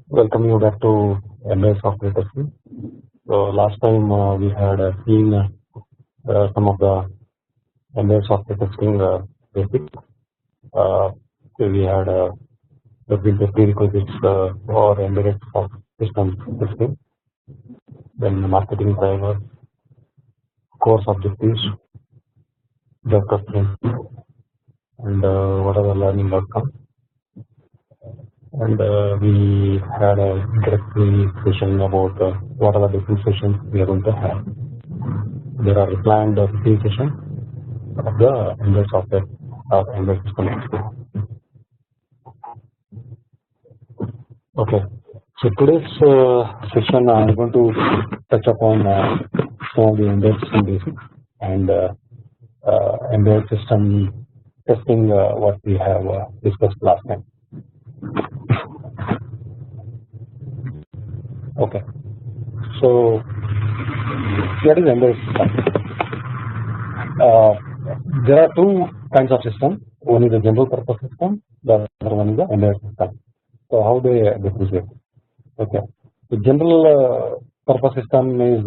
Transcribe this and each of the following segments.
Welcome you back to embedded software testing. So last time we had seen some of the embedded software testing basics. So we had looked into prerequisites for embedded system testing, then marketing driver, course objectives, job preference, and what are the learning outcomes. And we had an introductory session about what are the different sessions we are going to have. There are planned 15 sessions of the embedded software or embedded system. Okay, so today's session I'm going to touch upon some of the embedded system basics and embedded system testing what we have discussed last time. Okay, so what is embedded system? There are two kinds of system. One is a general purpose system, the other one is the embedded system. So how they differentiate? Okay, the general purpose system is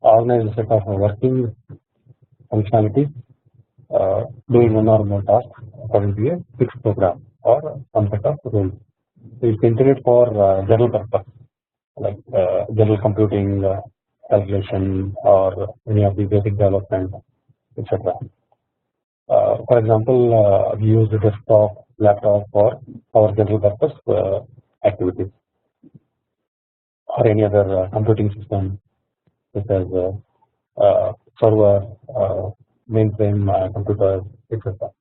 organized set of working functionalities doing one or more tasks according to a fixed program or some set of rules. So it's intended for general purpose like general computing, calculation, or any of the basic development, etc. For example, we use the desktop, laptop for our general purpose activities, or any other computing system such as server, mainframe computers, etc.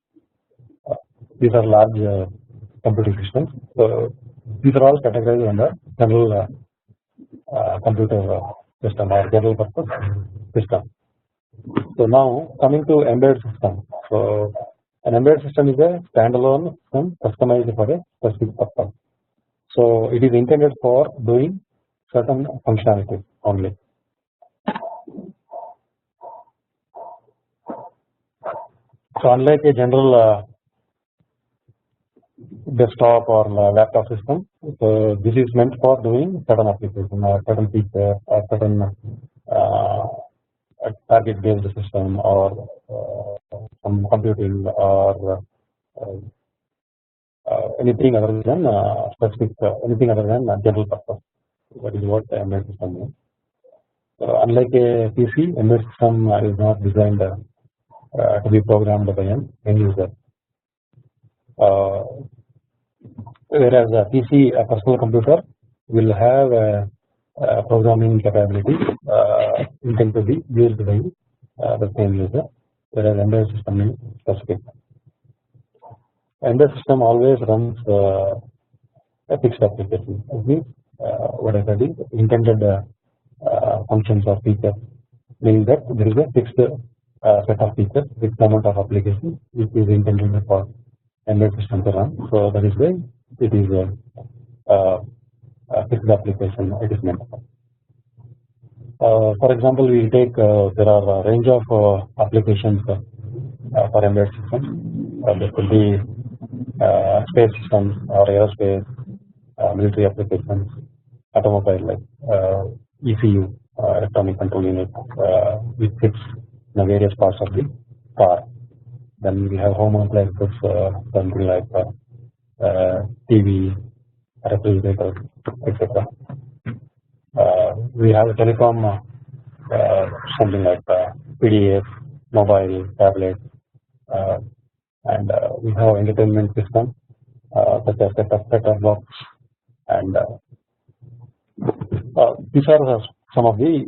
These are large computing systems. So these are all categorized under general computer system or general purpose system. So now coming to embedded system. So an embedded system is a standalone system customized for a specific purpose. So it is intended for doing certain functionalities only. So unlike a general desktop or laptop system, so this is meant for doing certain application or certain feature or certain target based system or some computing or anything other than specific anything other than general purpose. That is what embedded system means. Unlike a PC, embedded system is not designed to be programmed by an end user. Whereas a PC, a personal computer, will have a programming capability intended to be used by the same user, whereas embedded system is specific. Embedded system always runs a fixed application. It means what I said is intended functions or features, meaning that there is a fixed set of features, fixed amount of applications which is intended for embedded system to run. So that is why it is a fixed application it is meant for. For example, we take there are a range of applications for embedded systems. There could be space systems or aerospace, military applications, automobile like ECU, electronic control unit, which fits in the various parts of the car. Then we have home appliances, something like TV, refrigerators, etc. We have a telecom, something like PDF, mobile, tablet, and we have entertainment system such as set-top box, and these are some of the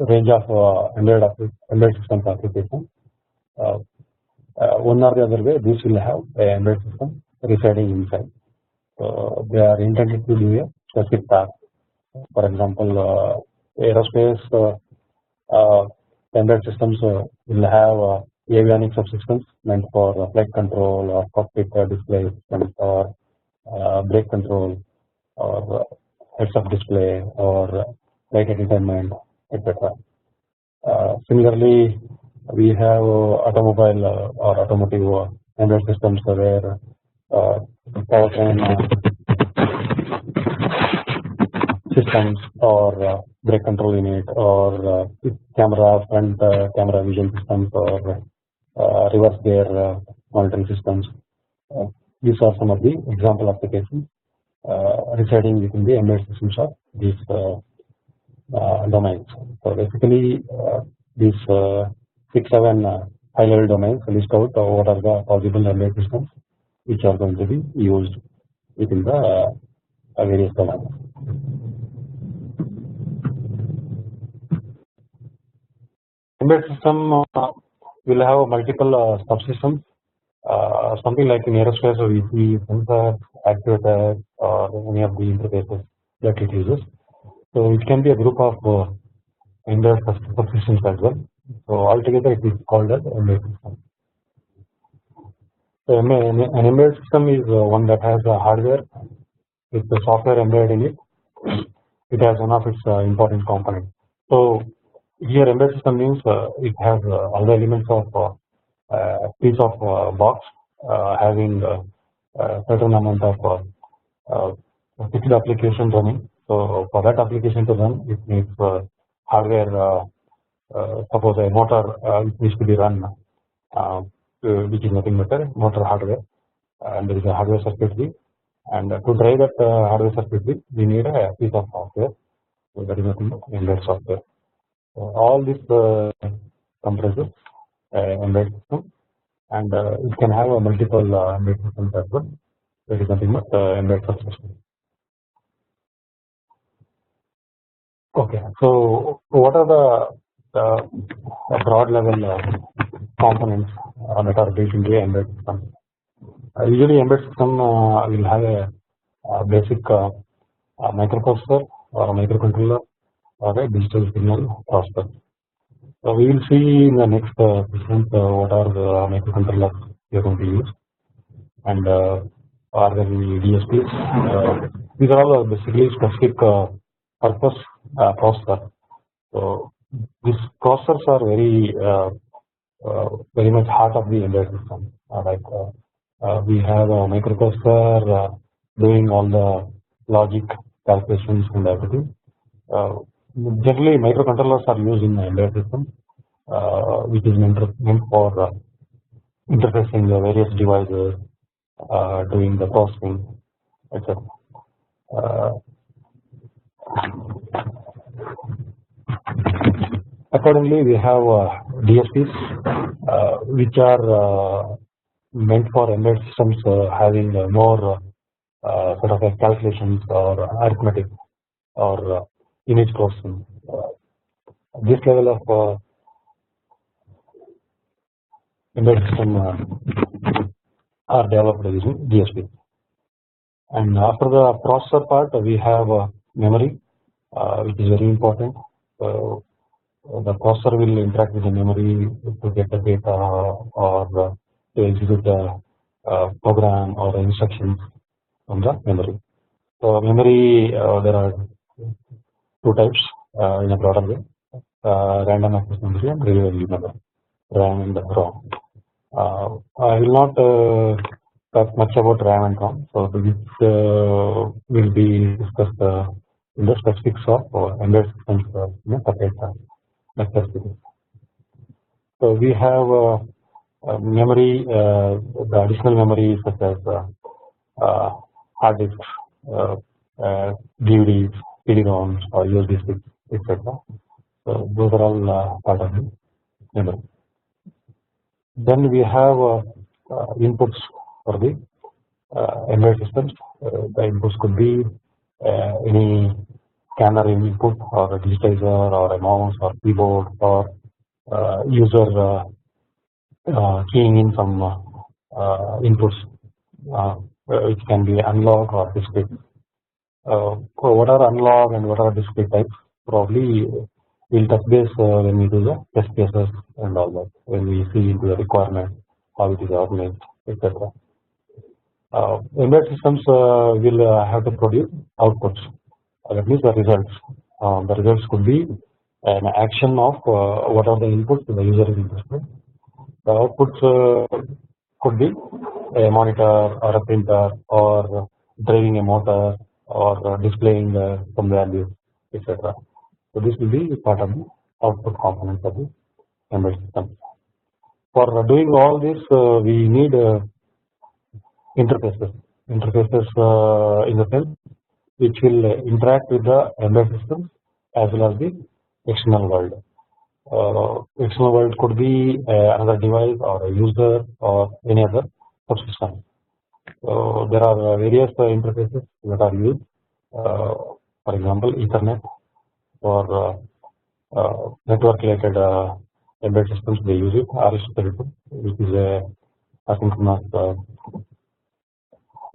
range of embedded systems applications. One or the other way, this will have an embedded system residing inside. So they are intended to do a specific task. For example, aerospace embedded systems will have avionics subsystems meant for flight control or cockpit display systems or brake control or heads-up display or light entertainment, etc. Similarly, we have automobile or automotive embedded systems where powertrain systems or brake control unit or camera front camera vision systems or reverse gear monitoring systems. These are some of the example applications residing within the embedded systems of these domains. So basically, these 6-7 high-level domains list out what are the possible embedded systems which are going to be used within the various domains. Embedded system will have multiple subsystems. Something like in aerospace, we see sensors, actuators, or any of the interfaces that it uses. So it can be a group of embedded subsystems as well. So altogether, it is called as embedded system. So an embedded system is one that has a hardware with the software embedded in it. It has one of its important components. So here, embedded system means it has all the elements of piece of box having a certain amount of fixed application running. So for that application to run, it needs hardware. Suppose a motor it needs to be run, which is nothing but a motor hardware, and there is a hardware circuitry. And to drive that hardware circuitry, we need a piece of software. So that is nothing but embedded software. So all this comprises embedded system, and it can have a multiple embedded systems as well. There is nothing but embedded subsystem. Okay, so what are the broad level components that are built into the embedded system? Usually, embedded system will have a basic microprocessor or a microcontroller or a digital signal processor. So we will see in the next session what are the microcontrollers we are going to use, and are there any DSPs? These are all basically specific purpose processor. So these processors are very much heart of the embedded system. We have a microprocessor doing all the logic calculations and everything. Generally, microcontrollers are used in the embedded system, which is meant for interfacing the various devices, doing the processing, etc. Accordingly, we have DSPs, which are meant for embedded systems having more sort of calculations or arithmetic or image processing. This level of embedded system are developed using DSP. And after the processor part, we have memory, which is very important. The processor will interact with the memory to get the data or to execute the program or instructions from the memory. So memory, there are two types in a broader way: random access memory and reliable memory, RAM and ROM. I will not talk much about RAM and ROM, so this will be discussed in the specifics of embedded systems in a separate lecture series. So we have memory, the additional memory such as hard disks, DVDs, CD-ROMs, or USB sticks, etc. So those are all part of the memory. Then we have inputs for the embedded systems. The inputs could be any scanner input or a digitizer or a mouse or keyboard or user keying in some inputs, which can be analog or discrete. What are analog and what are discrete types? Probably we'll touch base when we do the test cases and all that, when we see into the requirement, how it is organized, etc. Embedded systems will have to produce outputs, that means the results. The results could be an action of what are the inputs the user is interested. The outputs could be a monitor or a printer or driving a motor or displaying some values, etc. So this will be part of the output components of the embedded system. For doing all this, we need interfaces. Interfaces in the sense which will interact with the embedded system as well as the external world. External world could be another device or a user or any other subsystem. So there are various interfaces that are used. For example, Ethernet for network related embedded systems, they use it. RS-32, which is a asynchronous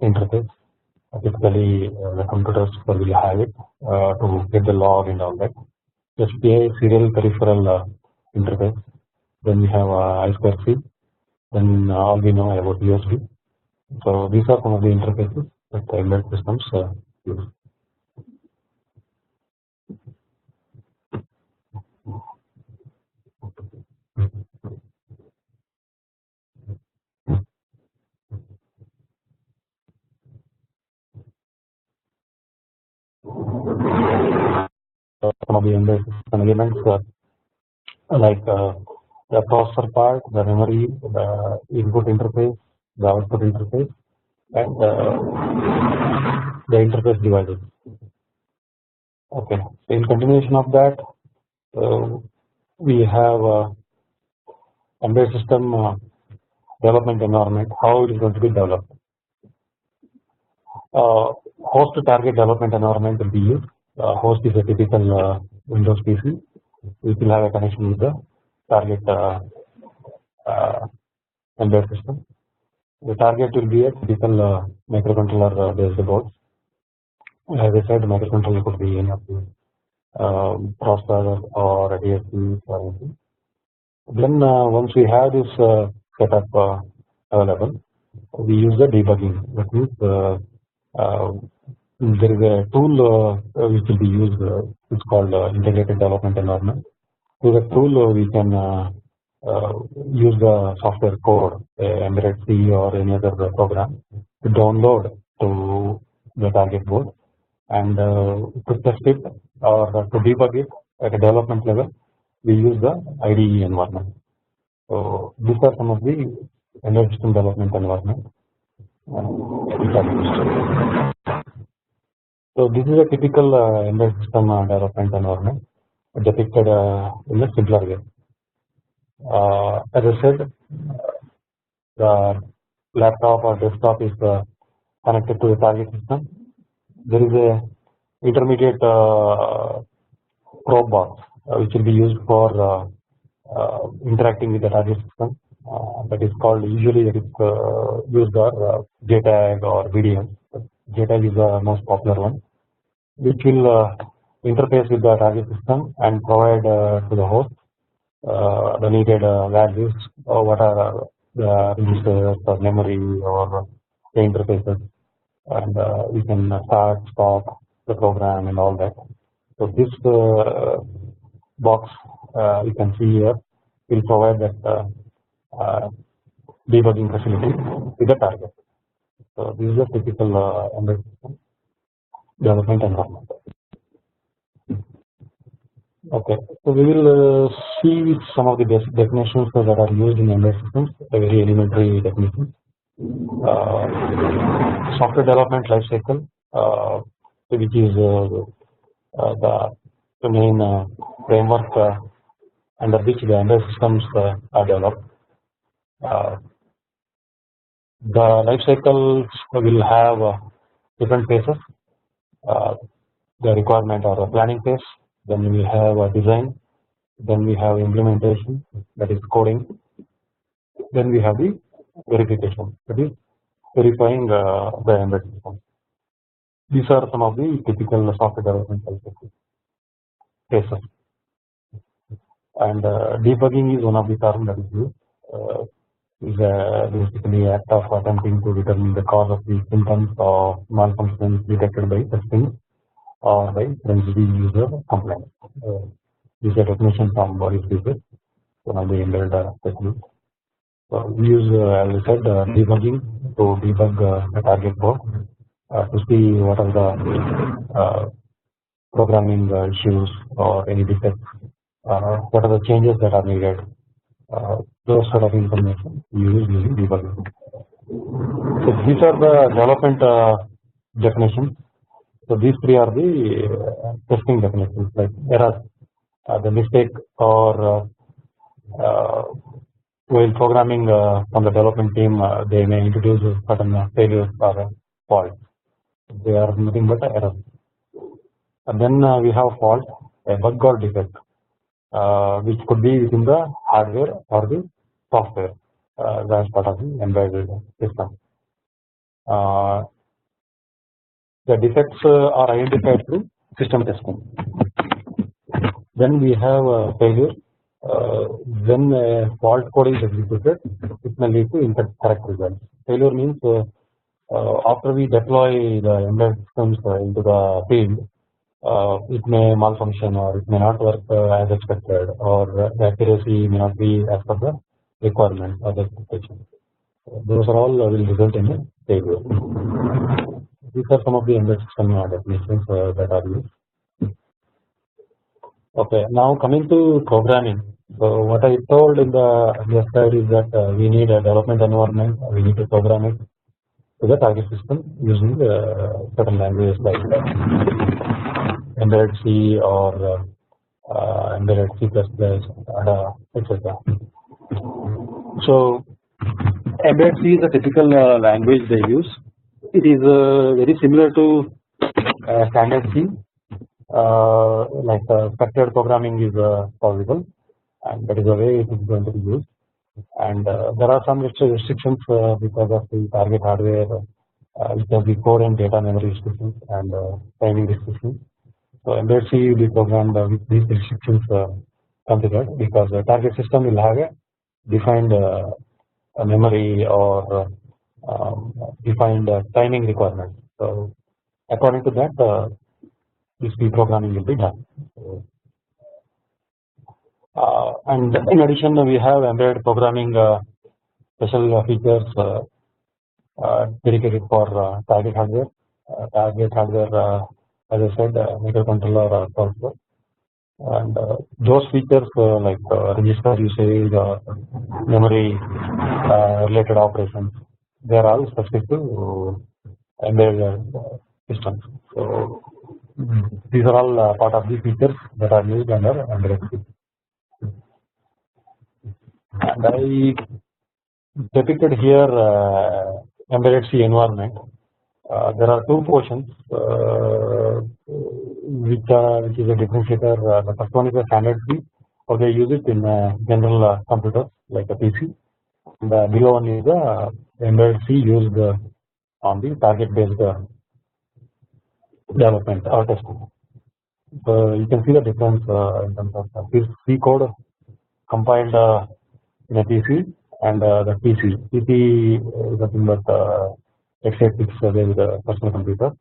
interface. Typically, the computers will have it to get the log and all that. SPI, serial peripheral interface. Then we have I2C. Then all we know about USB. So these are some of the interfaces that the embedded systems use. Some of the embedded system elements like the processor part, the memory, the input interface, the output interface, and the interface devices. Okay, in continuation of that, we have embedded system development environment, how it is going to be developed. Host to target development environment will be used. Host is a typical Windows PC, which will have a connection with the target embedded system. The target will be a typical microcontroller based board. As I said, the microcontroller could be any of the processor or a DSP or anything. Then once we have this setup available, we use the debugging. That means there is a tool which will be used. It's called integrated development environment. Through the tool, we can use the software code, embedded C or any other program, to download to the target board and to test it or to debug it at a development level. We use the IDE environment. So these are some of the embedded system development environment. So this is a typical embedded system development environment depicted in a simpler way. As I said, the laptop or desktop is connected to the target system. There is a intermediate probe box which will be used for interacting with the target system. That is called, usually that is used or JTAG or VDM. JTAG is the most popular one, which will interface with the target system and provide to the host the needed values, or what are the registers or memory or the interfaces, and we can start, stop the program and all that. So this box you can see here will provide that debugging facility with the target. So this is a typical embedded system development environment. Okay, so we will see some of the basic definitions that are used in embedded systems, a very elementary definition. Software development lifecycle, which is the main framework under which the embedded systems are developed. The life cycles will have different phases. The requirement or the planning phase, then we have a design, then we have implementation, that is coding, then we have the verification, that is verifying the embedded system. These are some of the typical software development phases. And debugging is one of the terms that is used. Is basically act of attempting to determine the cause of the symptoms or malfunctions detected by testing or by sensitive user complaints. This is a definition from Boris Business, one of the embedded specialists. So we use, as I said, debugging to debug the target board to see what are the programming issues or any defects, what are the changes that are needed. Those sort of information we use using debugging. So these are the development definitions. So these three are the testing definitions, like error, the mistake, or while programming from the development team, they may introduce certain failures or faults. They are nothing but error. And then we have fault, a bug or defect, which could be within the hardware or the software as part of the embedded system. The defects are identified through system testing. Then we have failure. When a fault code is executed, it may lead to incorrect results. Failure means after we deploy the embedded systems into the field, it may malfunction or it may not work as expected, or the accuracy may not be as per the requirement or the expectation. Those are all will result in a failure. These are some of the embedded system definitions that are used. Okay, now coming to programming. So what I told in the slide is that we need a development environment. We need to program it to the target system using certain languages like embedded C or embedded C++, etc. So embedded C is a typical language they use. It is very similar to standard C. Like structured programming is possible, and that is the way it is going to be used. And there are some restrictions because of the target hardware, which are the core and data memory restrictions and timing restrictions. So embedded C will be programmed with these restrictions considered, because the target system will have a defined memory or defined timing requirement. So according to that, this C programming will be done. And in addition, we have embedded programming special features dedicated for target hardware. As I said, microcontroller also. And those features like register usage or memory related operations, they are all specific to embedded systems. So these are all part of the features that are used under embedded C. And I depicted here embedded C environment. There are two portions which is a differentiator. The first one is a standard C, or they use it in general computers like a PC. The below one is the embedded C used on the target based development or testing. So you can see the difference in terms of this C code compiled in a PC and the PC. PC is nothing but x86 based personal computer.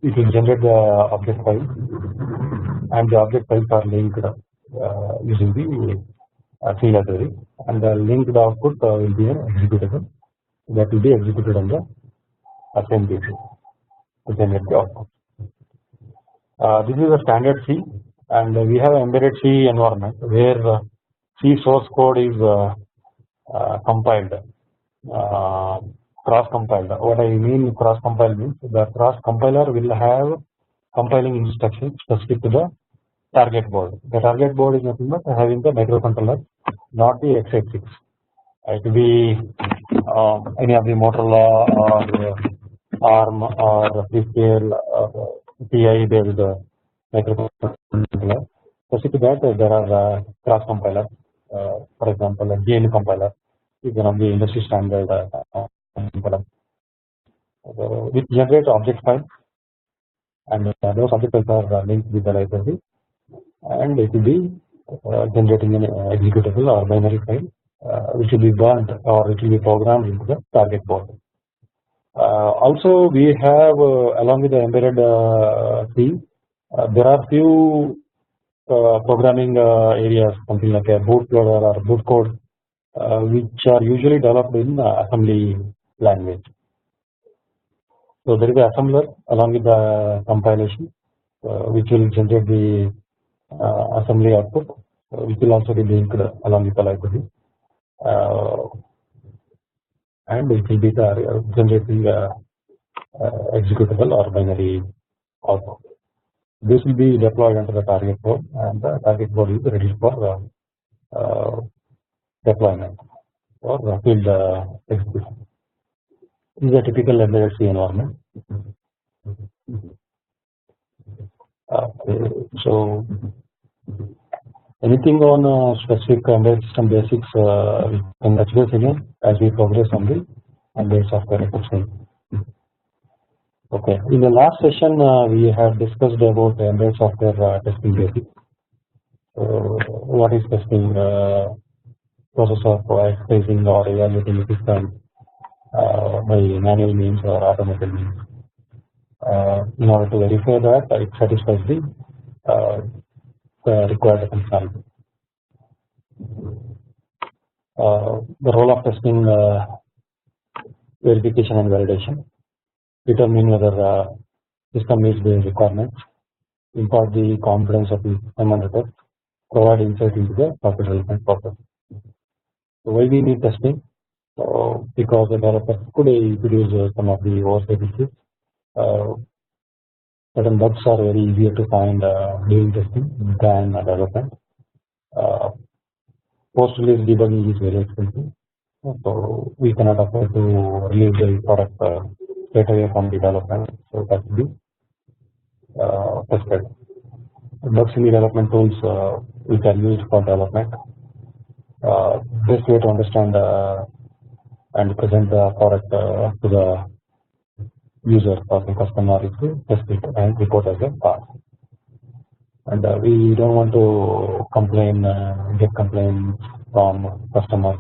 It will generate the object file, and the object files are linked using the C library, and the linked output will be an executable that will be executed on the same PC to generate the output. This is a standard C, and we have an embedded C environment where C source code is compiled, cross compiled. What I mean cross compiled means the cross compiler will have compiling instructions specific to the target board. The target board is nothing but having the microcontroller, not the x86. It will be any of the Motorola or ARM or PCL or TI based microcontroller. Specific to that, there are cross compilers. For example, a GNU compiler is one of the industry standard compiler, which generates object files, and those object files are linked with the library, and it will be generating an executable or binary file, which will be burned or it will be programmed into the target board. Also, we have along with the embedded C, there are few programming areas, something like a bootloader or boot code, which are usually developed in assembly language. So there is an assembler along with the compilation, which will generate the assembly output, which will also be linked along with the library, and it will be the generating executable or binary output. This will be deployed into the target code, and the target code is ready for deployment or field execution. This is a typical embedded C environment. So anything on specific embedded system basics we can touch base again as we progress on the embedded software testing. Okay, in the last session we have discussed about embedded software testing basics. What is testing? Process of exercising or evaluating the system by manual means or automated means. In order to verify that it satisfies the required functionality. The role of testing: verification and validation, determine whether system meets the requirements, impart the confidence of the system under test, provide insight into the software development process. So why we need testing? So because the developer could introduce some of the oversight issues. Certain bugs are very easier to find during testing than development. Post-release debugging is very expensive, so we cannot afford to release the product straight away from the development. So that will be tested. Bugs in the development tools which are used for development. Best way to understand and present the product to the user or the customer is to test it and report as a pass. And we don't want to complain, get complaints from customers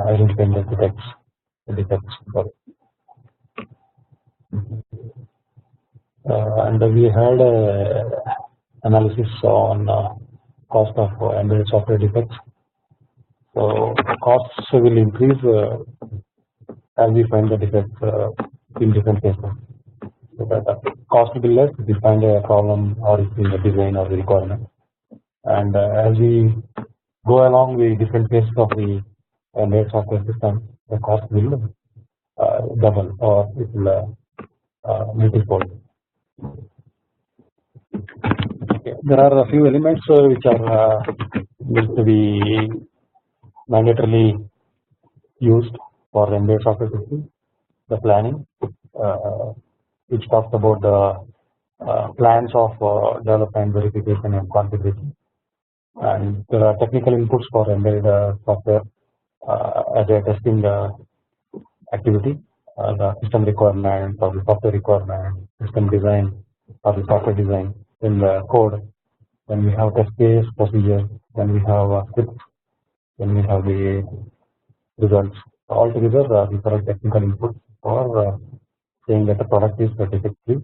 identifying the defects. And we had analysis on cost of embedded software defects. So costs will increase as we find the defects in different cases. So that cost will be less if we find a problem or if in the design or the requirement. And as we go along with different phases of the embedded software system, the cost will double or it will multiple. Okay. There are a few elements which are need to be mandatorily used for embedded software system. The planning, which talks about the plans of development, verification, and configuration, and there are technical inputs for embedded software as a testing activity. The system requirement or the software requirement, system design or the software design, in the code. Then we have test case procedure. Then we have scripts. Then we have the results. Altogether, these are technical inputs for saying that the product is defect-free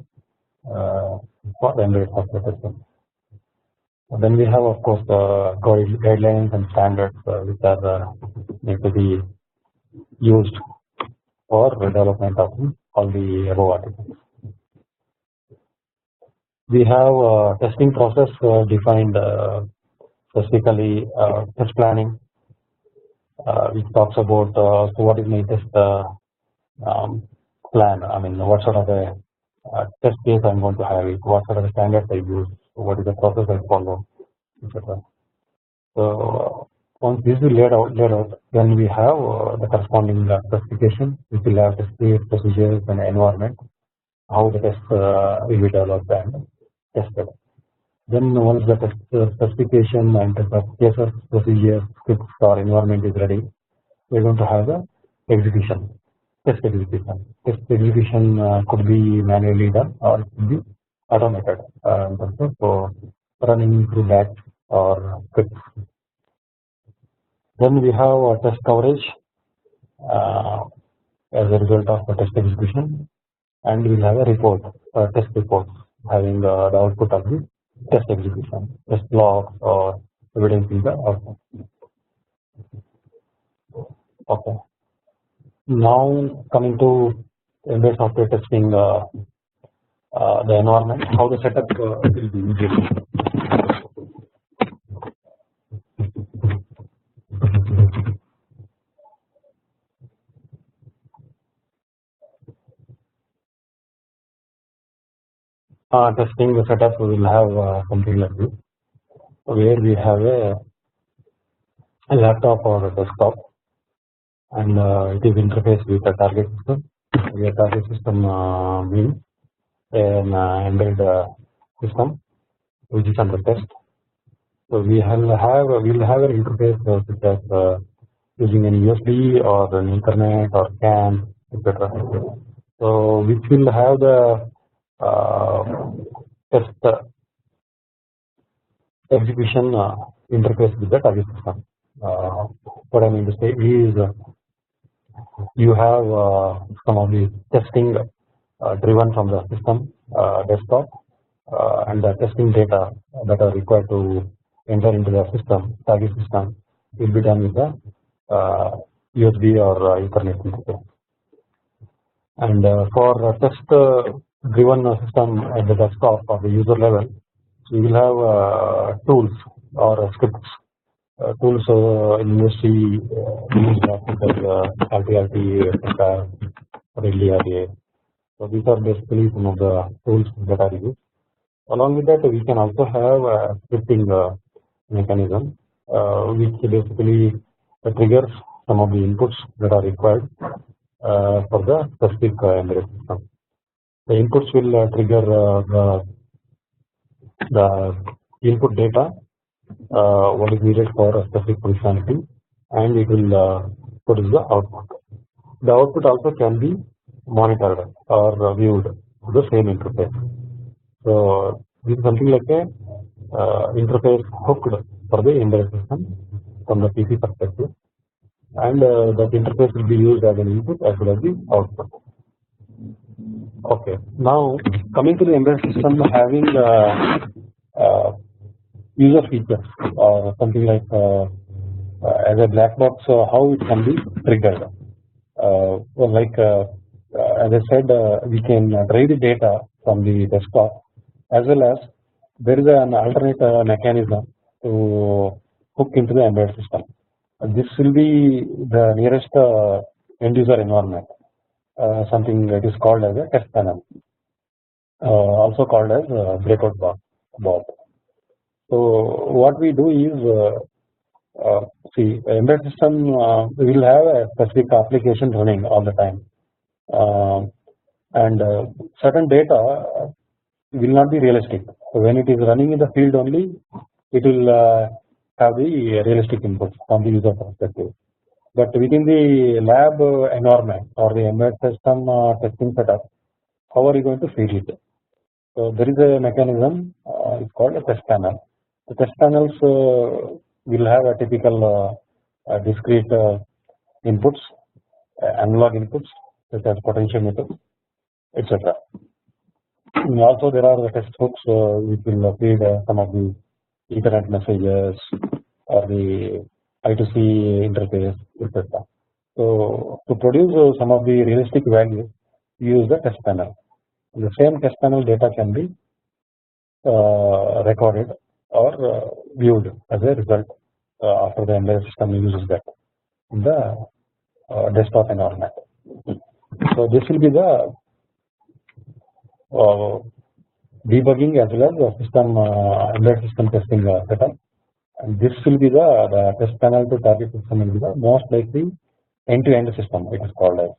for the embedded software system. Then we have, of course, the guidelines and standards which are need to be used for the development of all the above articles. We have testing process defined specifically test planning, which talks about so what is my test plan. I mean, what sort of a test case I'm going to have it, what sort of standards I use, what is the process I follow, etc. So once this is laid out, then we have the corresponding specification, which will have test case, procedures, and environment, how the test will be developed and tested. Then once the test specification and the cases, procedure, scripts or environment is ready, we're going to have the execution, test execution. Test execution could be manually done or it could be automated in terms of running through batch or scripts. Then we have test coverage as a result of the test execution, and we'll have a report, test report, having the output of the test execution, test logs or evidencing the output. Okay. Now coming to embedded software testing the environment, how the setup will be easier. Testing the setup will have something like this, where we have a laptop or a desktop, and it is interfaced with a target system. The target system means an embedded system which is under test. So we'll have an interface such as using an USB or an Ethernet or CAN, etc. So which will have the test execution interface with the target system. What I mean to say is you have some of the testing driven from the system desktop and the testing data that are required to enter into the system target system will be done with the USB or Ethernet interface. And for test driven system at the desktop or the user level, we will have tools or scripts. Tools in industry used like RTRT, or LDRA. So these are basically some of the tools that are used. Along with that, we can also have a scripting mechanism, which basically triggers some of the inputs that are required for the specific embedded system. The inputs will trigger the input data, what is needed for a specific functionality, and it will produce the output. The output also can be monitored or viewed through the same interface. So this is something like a interface hooked for the embedded system from the PC perspective, and that interface will be used as an input as well as the output. Okay, now coming to the embedded system having user features or something like as a black box, how it can be triggered. As I said, we can drive the data from the desktop, as well as there is an alternate mechanism to hook into the embedded system. This will be the nearest end user environment, something that is called as a test panel, also called as breakout box. So what we do is, see, embedded system will have a specific application running all the time, and certain data will not be realistic. So when it is running in the field only, it will have the realistic inputs from the user perspective. But within the lab environment or the embedded system testing setup, how are you going to feed it? So there is a mechanism, it's called a test panel. The test panels will have a typical discrete inputs, analog inputs such as potentiometers, etc. Also, there are the test hooks which will feed some of the Ethernet messages or the I2C interface, etc. So to produce some of the realistic values, we use the test panel. The same test panel data can be recorded or viewed as a result after the embedded system uses that in the desktop environment. So this will be the debugging as well as the system embedded system testing setup, and this will be the test panel to target system will be the most likely end-to-end system. It is called as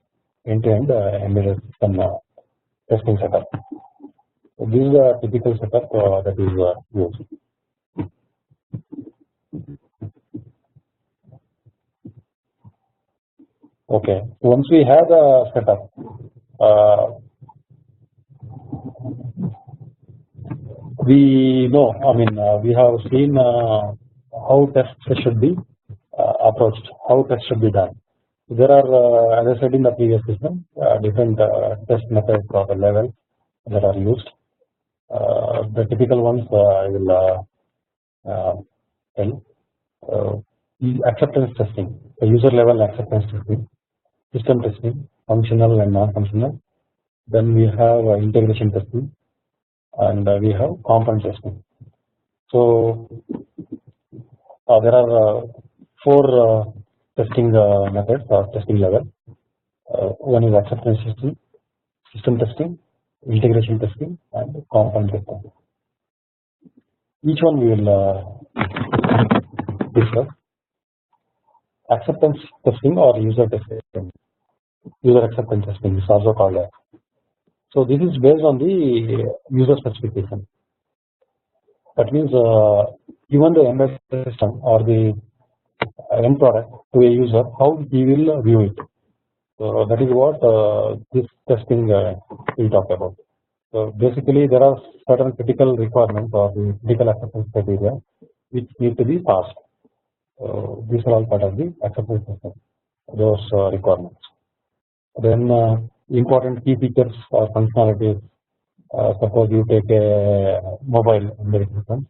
end-to-end embedded system testing setup. So this is a typical setup that is used. Okay, once we have the setup, we know, we have seen how tests should be approached, how tests should be done. There are, as I said in the previous system, different test methods or the levels that are used. The typical ones I will tell. Acceptance testing, the user level acceptance testing, system testing, functional and non-functional, Then we have integration testing, and we have component testing. So there are four testing methods or testing level. One is acceptance testing, system testing, integration testing, and component testing. Each one we will discuss. Acceptance testing or user testing. User acceptance testing is also called that. So this is based on the user specification. That means given the embedded system or the end product to a user, how he will view it. So that is what this testing will talk about. So basically, there are certain critical requirements or the critical acceptance criteria which need to be passed. These are all part of the acceptance testing. Those requirements. Then important key features or functionalities. Suppose you take a mobile embedded system.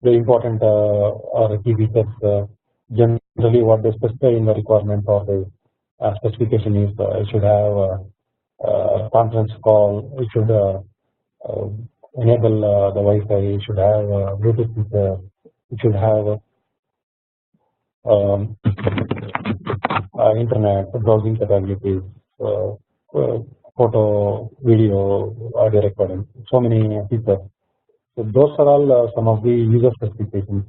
The important or key features generally what they specify in the requirement or the specification is it should have conference call, it should enable the Wi-Fi, it should have Bluetooth feature, it should have internet, browsing capabilities, photo, video, audio recording, so many features. So those are all some of the user specifications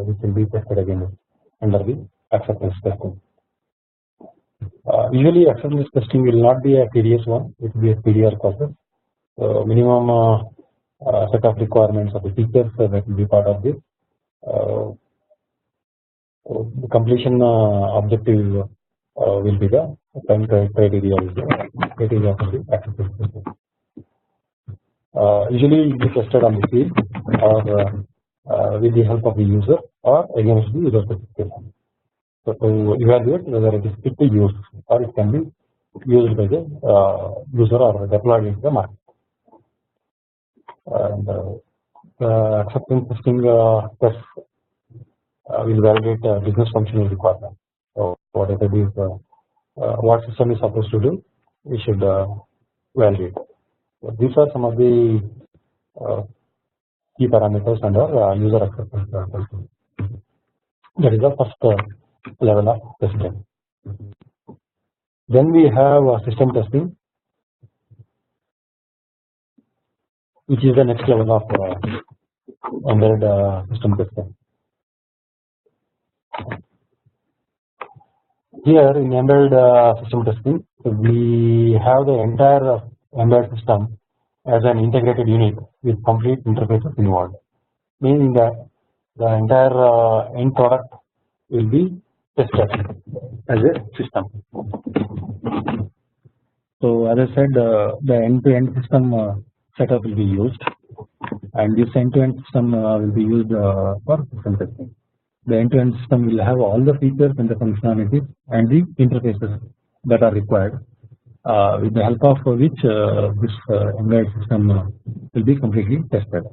which will be tested again under the acceptance testing. Usually acceptance testing will not be a tedious one, it will be a PDR process. So minimum set of requirements of the features that will be part of this. The completion objective will be the time criteria of the acceptance testing. Usually it is tested on the field or with the help of the user or against the user specification. So to evaluate whether it is fit to use or it can be used by the user or deployed into the market. And the acceptance testing test will validate business functional requirement. So whatever it is, what system is supposed to do, we should validate. So these are some of the key parameters under user acceptance testing. That is the first level of testing. Then we have system testing, which is the next level of embedded system testing. Here in embedded system testing, we have the entire embedded system as an integrated unit with complete interfaces involved, meaning that the entire end product will be tested as a system. So as I said, the end-to-end system setup will be used, and this end-to-end system will be used for system testing. The end-to-end system will have all the features and the functionalities and the interfaces that are required, with the help of which this embedded system will be completely tested.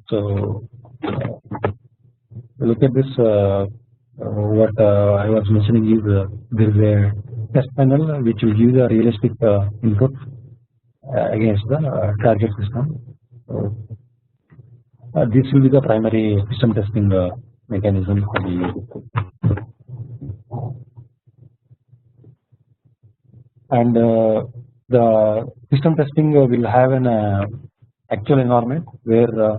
So look at this. What I was mentioning is there is a test panel which will give the realistic input against the target system. So, this will be the primary system testing mechanism for the and the system testing will have an actual environment where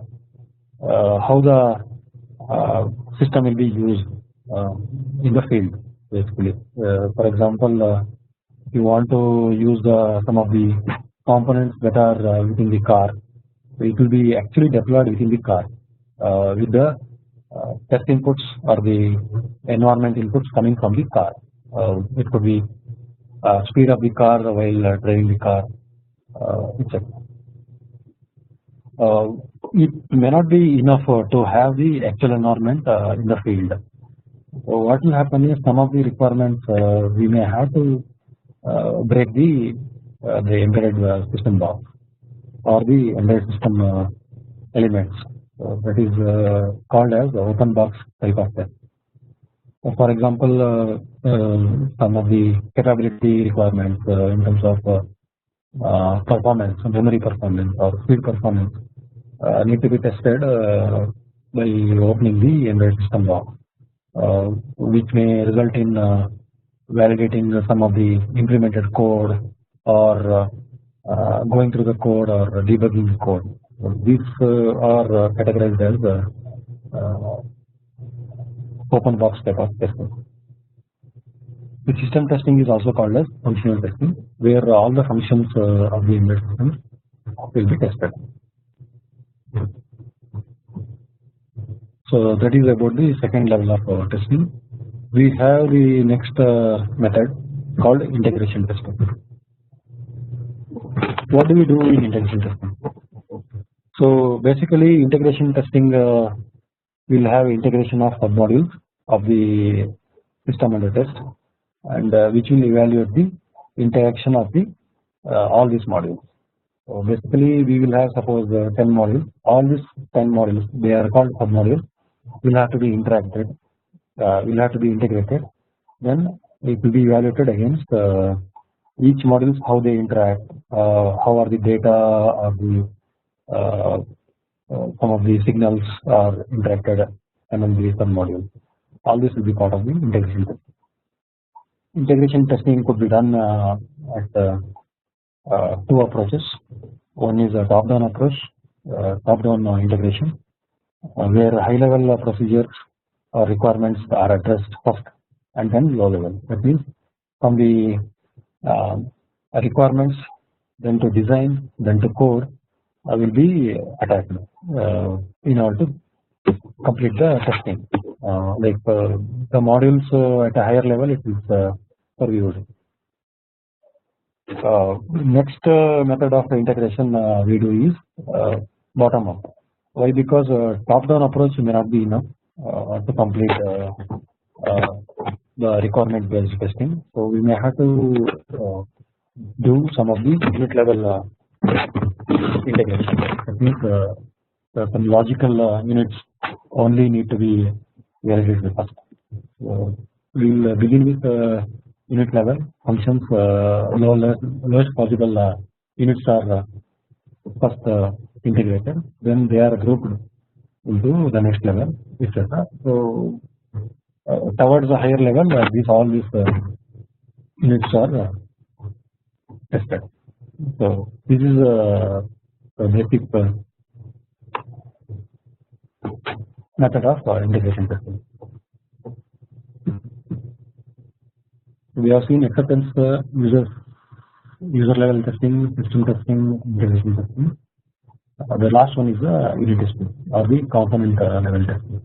how the system will be used in the field. Basically, for example, if you want to use some of the components that are within the car, so it will be actually deployed within the car with the test inputs or the environment inputs coming from the car. It could be speed of the car while driving the car, etc. It may not be enough to have the actual environment in the field. So what will happen is some of the requirements we may have to break the embedded system box or the embedded system elements. That is called as the open box type of test. For example, some of the capability requirements in terms of performance, memory performance, or speed performance need to be tested by opening the embedded system log, which may result in validating some of the implemented code or going through the code or debugging the code. These are categorized as open box type of testing. The system testing is also called as functional testing, where all the functions of the embedded system will be tested. So that is about the second level of testing. We have the next method called integration testing. What do we do in integration testing? So basically, integration testing will have integration of submodules of the system under test, and which will evaluate the interaction of the all these modules. So basically, we will have suppose 10 modules. All these 10 modules, they are called submodules, will have to be interacted, will have to be integrated. Then it will be evaluated against each modules, how they interact, how are the data or the some of the signals are interacted among the submodules. All this will be part of the integration testing. Integration testing could be done at two approaches. One is a top-down approach, top-down integration, where high-level procedures or requirements are addressed first, and then low-level. That means from the requirements, then to design, then to code, will be attacked in order to complete the testing. Like the modules at a higher level, it is reviewed. Next method of integration we do is bottom up. Why? Because top-down approach may not be enough to complete the requirement-based testing. So we may have to do some of the unit level integration. That means some logical units only need to be validated first. So we will begin with unit level functions. Lowest possible units are first integrated, then they are grouped into the next level, etc. So towards the higher level, all these units are tested. So this is a basic method of integration testing. We have seen acceptance, user level testing, system testing, integration testing. The last one is the unit testing or the component level testing.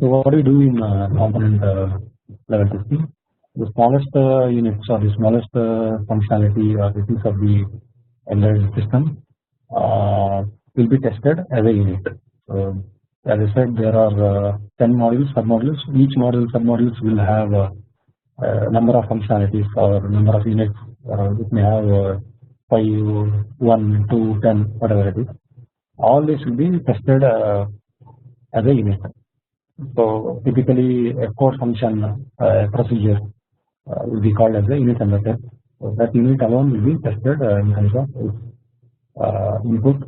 So what do we do in component level testing? The smallest units or the smallest functionality or the piece of the embedded system will be tested as a unit. So as I said, there are 10 modules, submodules. Each module, submodules will have number of functionalities or number of units. It may have 5, 1, 2, 10, whatever it is. All this will be tested as a unit. So typically, a code function procedure will be called as a unit under test. So that unit alone will be tested in terms of its input.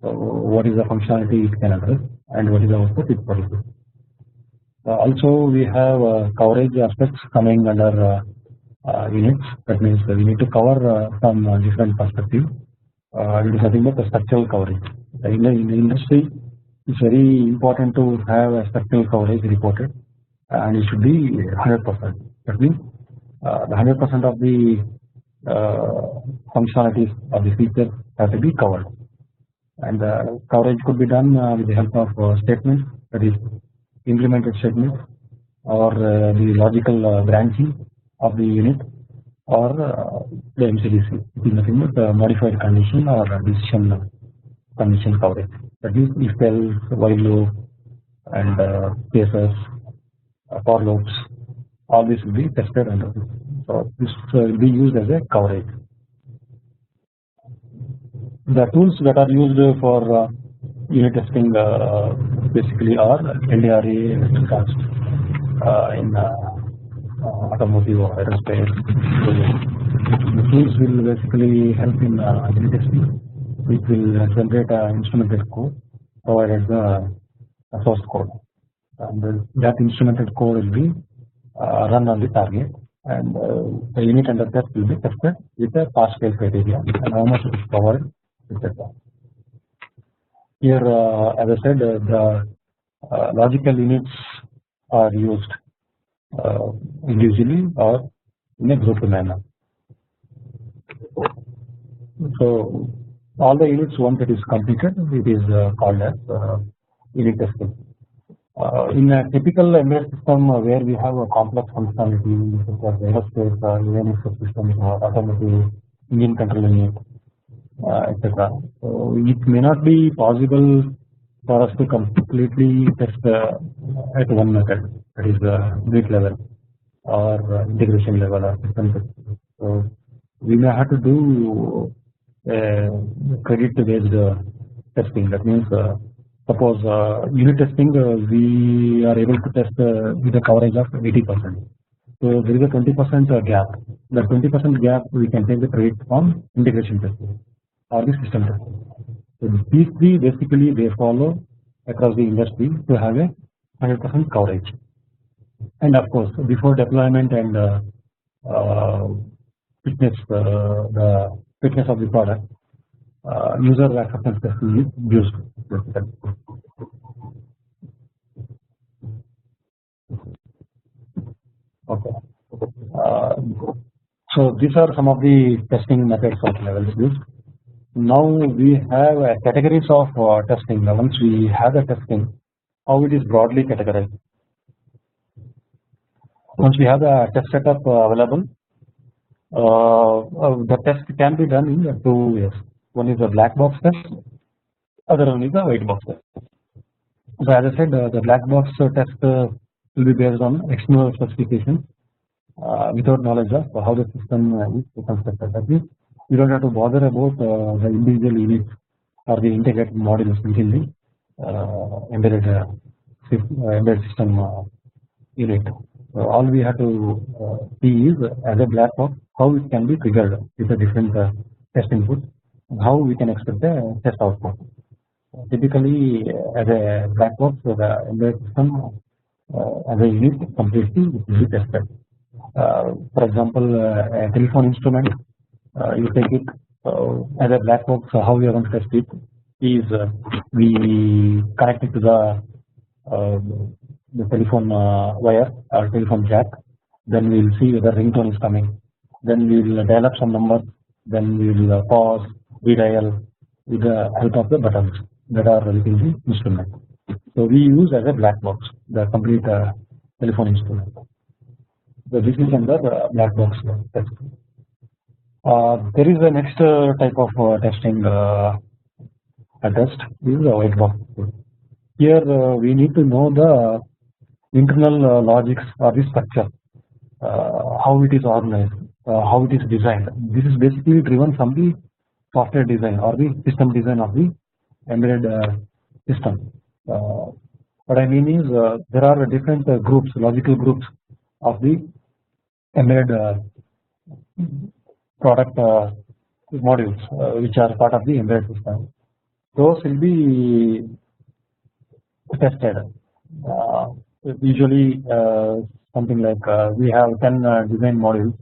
So what is the functionality it can address, and what is the output it produces. Also, we have coverage aspects coming under units. That means we need to cover from different perspectives. It is nothing but the structural coverage. In the industry, it's very important to have a structural coverage reported, and it should be 100%. That means the 100% of the functionalities of the features have to be covered, and coverage could be done with the help of statements, that is implemented statements, or the logical branching of the unit, or the MCDC. It is nothing but modified condition or decision condition coverage. That means if else, while loop, and cases, for loops, all this will be tested under this. So this will be used as a coverage. The tools that are used for unit testing basically are LDRA, cast. in automotive or aerospace. So the tools will basically help in unit testing, which will generate instrumented code provided the source code, and that instrumented code will be run on the target, and the unit under test will be tested with a pass fail criteria and how much it is covered, etc. Here, as I said, the logical units are used individually or in a grouped manner. So all the units, once it is completed, it is called as unit testing. In a typical embedded system where we have a complex functionality such as aerospace, avionics systems, automotive, engine control unit, etc. So it may not be possible for us to completely test at one method, that is unit level or integration level or system testing. So we may have to do credit based testing. That means suppose unit testing we are able to test with a coverage of 80%. So there is a 20% gap. The 20% gap we can take the credit from integration testing or the system testing. So these three basically they follow across the industry to have a 100% coverage. And of course, before deployment and fitness, the fitness of the product, user acceptance testing is used. Okay. So these are some of the testing methods of levels used. Now we have categories of testing. Now once we have the testing, how it is broadly categorized. Once we have the test setup available, the test can be done in two ways. One is a black box test, other one is a white box test. So as I said, the black box test will be based on external specifications without knowledge of how the system is constructed. That means you don't have to bother about the individual units or the integrated modules within the embedded system unit. So all we have to see is as a black box how it can be triggered with the different test inputs and how we can expect the test output. Typically, as a black box, the embedded system as a unit completely will be tested. For example, a telephone instrument, you take it as a black box. How we are going to test it is we connect it to the telephone wire or telephone jack. Then we will see whether ringtone is coming. Then we will dial up some numbers. Then we will pause, redial with the help of the buttons that are within the instrument. So we use as a black box the complete telephone instrument. So this is under black box test. There is a next type of testing test. This is a white box. Here we need to know the internal logics or the structure, how it is organized, how it is designed. This is basically driven from the software design or the system design of the embedded system. What I mean is there are different groups, logical groups of the embedded product modules which are part of the embedded system. Those will be tested. Usually something like we have 10 design modules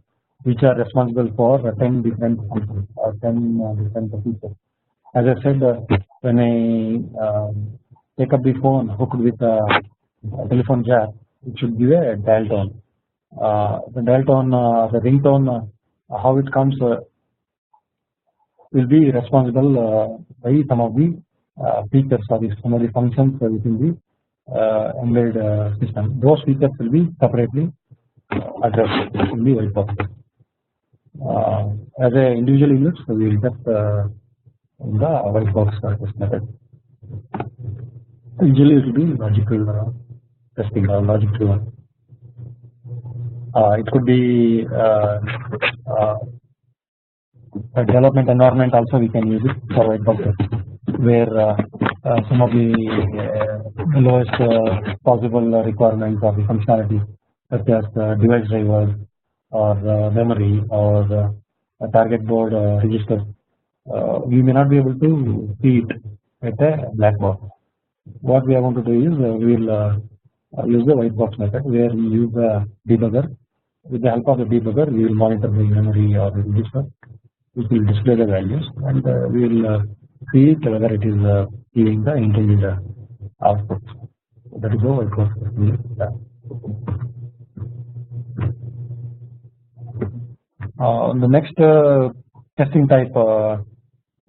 which are responsible for 10 different functions or 10 different features. As I said, when I take up the phone hooked with a telephone jack, it should give a dial tone. The dial tone, the ringtone, how it comes will be responsible by some of the features or some of the functions within the embedded system. Those features will be separately addressed in the white box. As a individual units, we will test in the white box test method. Usually it will be logical testing or logic driven. It could be a development environment also we can use it for white box testing, where some of the lowest possible requirements of the functionality, such as device drivers or memory or a target board register. We may not be able to see it at a black box. What we are going to do is we will use the white box method, where we use the debugger. With the help of the debugger, we will monitor the memory or the register, which will display the values, and we will see it whether it is giving the intended output. That is how it works. The next testing type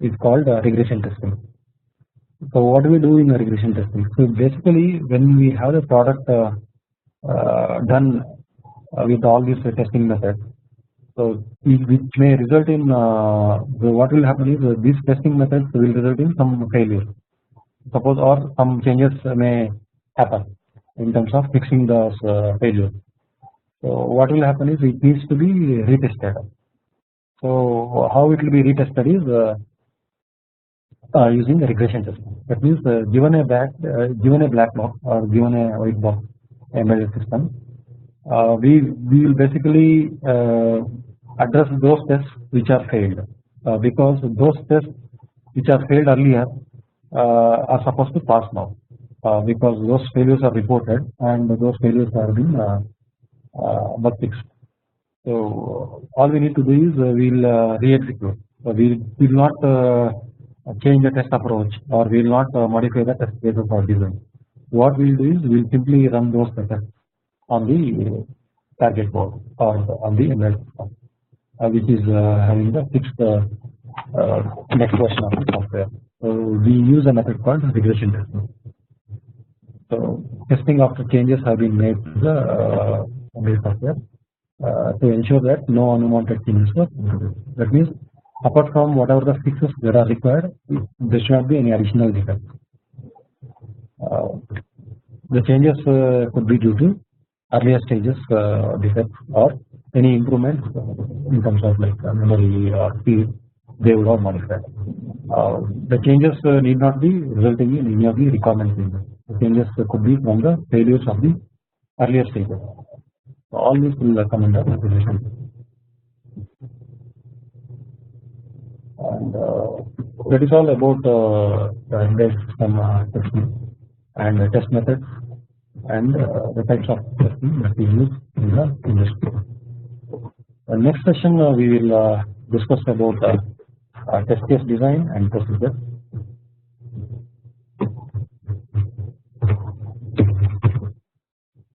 is called regression testing. So what do we do in regression testing? So basically, when we have the product done with all these testing methods, so which may result in what will happen is these testing methods will result in some failure. Suppose, or some changes may happen in terms of fixing those failures. So what will happen is it needs to be retested. So how it will be retested is using regression testing. That means given a black box or given a white box embedded system, we will basically address those tests which are failed, because those tests which are failed earlier are supposed to pass now, because those failures are reported and those failures are being bug fixed. So all we need to do is we will re-execute. We will not change the test approach, or we will not modify the test cases or design. What we will do is we will simply run those tests on the target board or on the embedded system, which is having the fixed next version of the software. So we use a method called regression testing. So testing after changes have been made to the embedded software to ensure that no unwanted changes were introduced. That means, apart from whatever the fixes that are required, there should not be any additional defects. The changes could be due to earlier stages defects, or any improvements in terms of like memory or speed, they would have modified. The changes need not be resulting in any of the requirement changes. The changes could be from the failures of the earlier stages. So all this will come under regression. And that is all about the embedded system testing and the test methods and the types of testing that we use in the industry. Next session we will discuss about test case design and procedure.